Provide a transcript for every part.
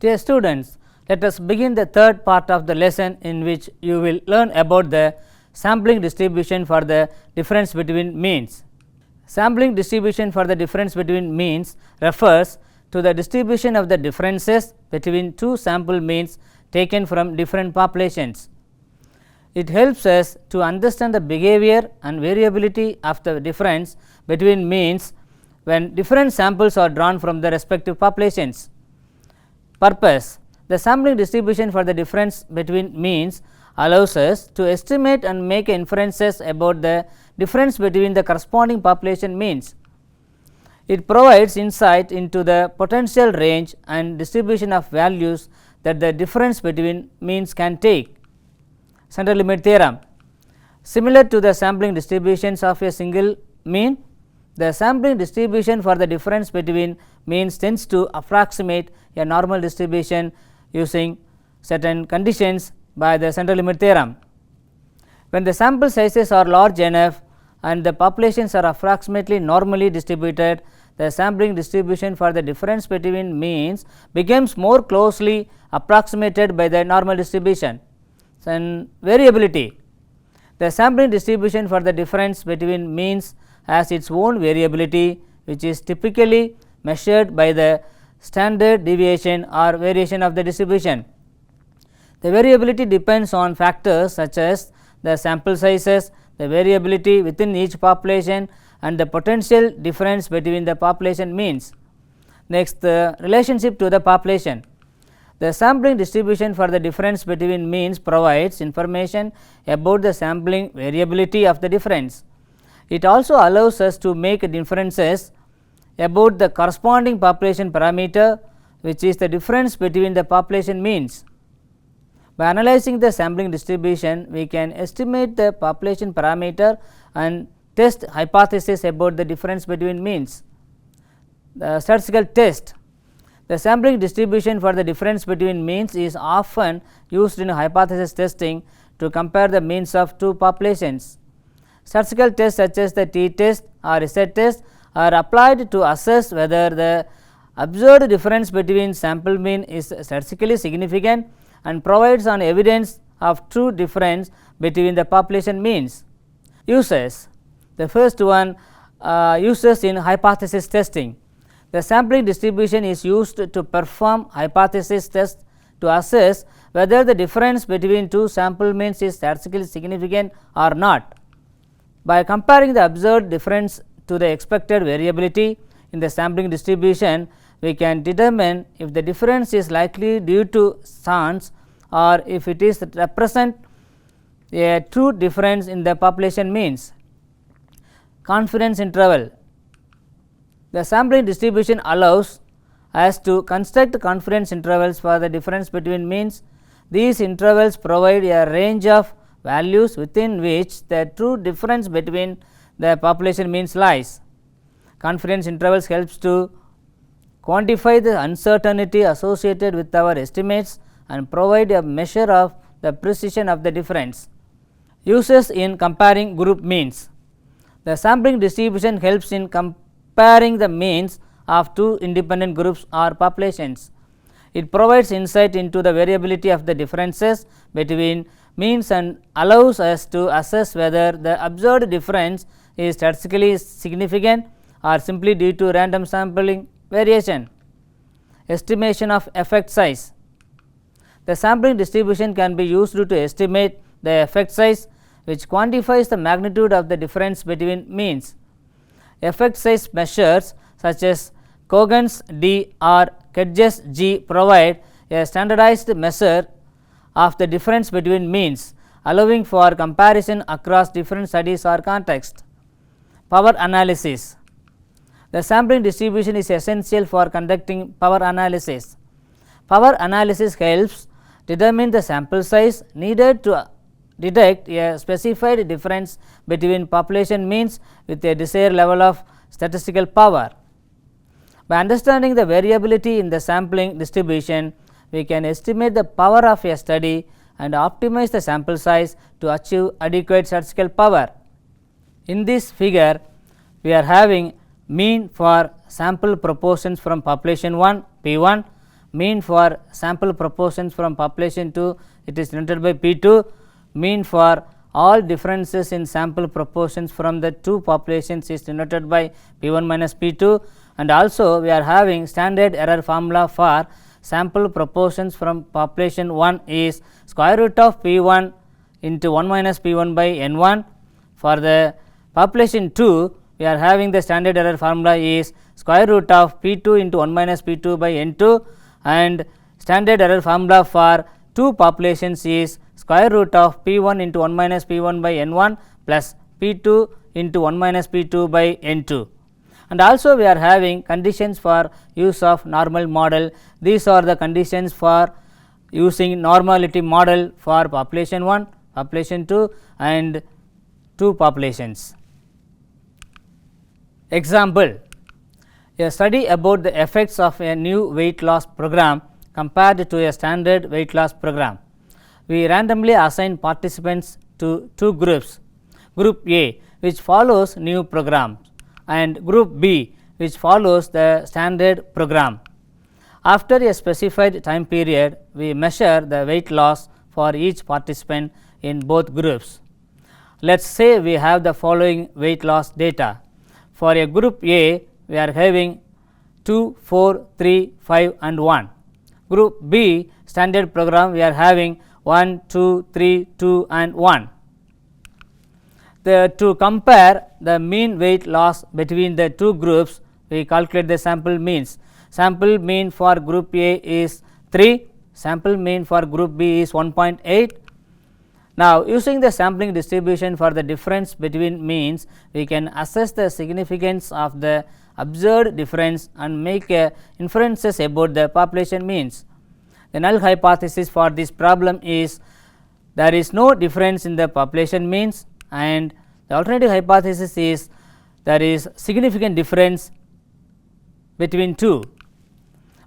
Dear students, let us begin the third part of the lesson, in which you will learn about the sampling distribution for the difference between means. Sampling distribution for the difference between means refers to the distribution of the differences between two sample means taken from different populations. It helps us to understand the behavior and variability of the difference between means when different samples are drawn from the respective populations. Purpose: the sampling distribution for the difference between means allows us to estimate and make inferences about the difference between the corresponding population means. It provides insight into the potential range and distribution of values that the difference between means can take. Central limit theorem: similar to the sampling distributions of a single mean, the sampling distribution for the difference between means tends to approximate a normal distribution using certain conditions by the central limit theorem. When the sample sizes are large enough and the populations are approximately normally distributed, the sampling distribution for the difference between means becomes more closely approximated by the normal distribution. And variability: the sampling distribution for the difference between means has its own variability, which is typically measured by the standard deviation or variation of the distribution. The variability depends on factors such as the sample sizes, the variability within each population, and the potential difference between the population means. Next, the relationship to the population. The sampling distribution for the difference between means provides information about the sampling variability of the difference. It also allows us to make inferences about the corresponding population parameter, which is the difference between the population means. By analyzing the sampling distribution, we can estimate the population parameter and test hypothesis about the difference between means. The statistical test: the sampling distribution for the difference between means is often used in hypothesis testing to compare the means of two populations. Statistical tests such as the t-test or z-test are applied to assess whether the observed difference between sample mean is statistically significant and provides an evidence of true difference between the population means. Uses: the first one, uses in hypothesis testing. The sampling distribution is used to perform hypothesis tests to assess whether the difference between two sample means is statistically significant or not. By comparing the observed difference to the expected variability in the sampling distribution, we can determine if the difference is likely due to chance or if it is represent a true difference in the population means. Confidence interval: the sampling distribution allows us to construct confidence intervals for the difference between means. These intervals provide a range of values within which the true difference between the population means lies. Confidence intervals helps to quantify the uncertainty associated with our estimates and provide a measure of the precision of the difference. Uses in comparing group means: the sampling distribution helps in comparing the means of two independent groups or populations. It provides insight into the variability of the differences between means and allows us to assess whether the observed difference is statistically significant or simply due to random sampling variation. Estimation of effect size: the sampling distribution can be used to estimate the effect size, which quantifies the magnitude of the difference between means. Effect size measures such as Cohen's d or Kedge's g provide a standardized measure of the difference between means, allowing for comparison across different studies or contexts. Power analysis: the sampling distribution is essential for conducting power analysis. Power analysis helps determine the sample size needed to detect a specified difference between population means with a desired level of statistical power. By understanding the variability in the sampling distribution, we can estimate the power of a study and optimize the sample size to achieve adequate statistical power. In this figure, we are having mean for sample proportions from population 1 P1 mean for sample proportions from population 2, it is denoted by P2. Mean for all differences in sample proportions from the two populations is denoted by P1 minus P2, and also we are having standard error formula for sample proportions from population 1 is square root of P1 into 1 minus P1 by N1. For the population 2, we are having the standard error formula is square root of P2 into 1 minus P2 by N2, and standard error formula for two populations is square root of P1 into 1 minus P1 by N1 plus P2 into 1 minus P2 by N2. And also we are having conditions for use of normal model. These are the conditions for using normality model for population 1, population 2 and two populations. Example: a study about the effects of a new weight loss program compared to a standard weight loss program. We randomly assign participants to two groups, group A which follows new program and group B which follows the standard program. After a specified time period, we measure the weight loss for each participant in both groups. Let us say we have the following weight loss data. For a group A, we are having 2, 4, 3, 5 and 1. Group B standard program, we are having 1, 2, 3, 2 and 1. To compare the mean weight loss between the two groups, we calculate the sample means. Sample mean for group A is 3, sample mean for group B is 1.8. Now, using the sampling distribution for the difference between means, we can assess the significance of the observed difference and make inferences about the population means. The null hypothesis for this problem is there is no difference in the population means, and the alternative hypothesis is there is significant difference between two.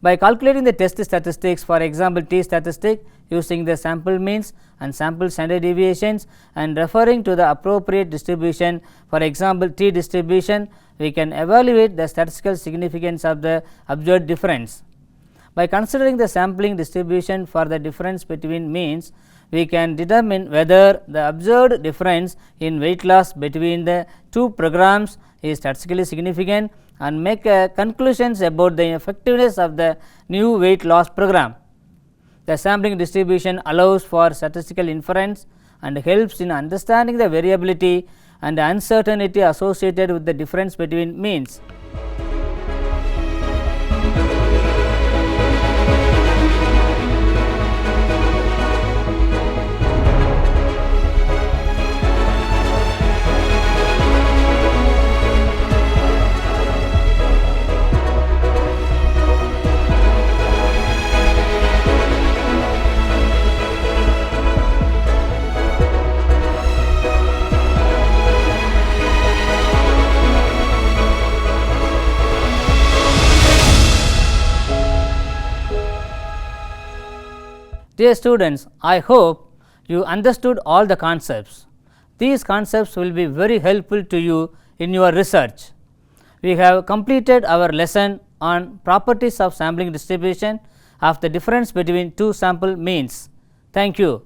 By calculating the test statistics, for example t statistic, using the sample means and sample standard deviations and referring to the appropriate distribution, for example t distribution, we can evaluate the statistical significance of the observed difference. By considering the sampling distribution for the difference between means, we can determine whether the observed difference in weight loss between the two programs is statistically significant and make conclusions about the effectiveness of the new weight loss program. The sampling distribution allows for statistical inference and helps in understanding the variability and uncertainty associated with the difference between means. Dear students, I hope you understood all the concepts. These concepts will be very helpful to you in your research. We have completed our lesson on properties of sampling distribution of the difference between two sample means. Thank you.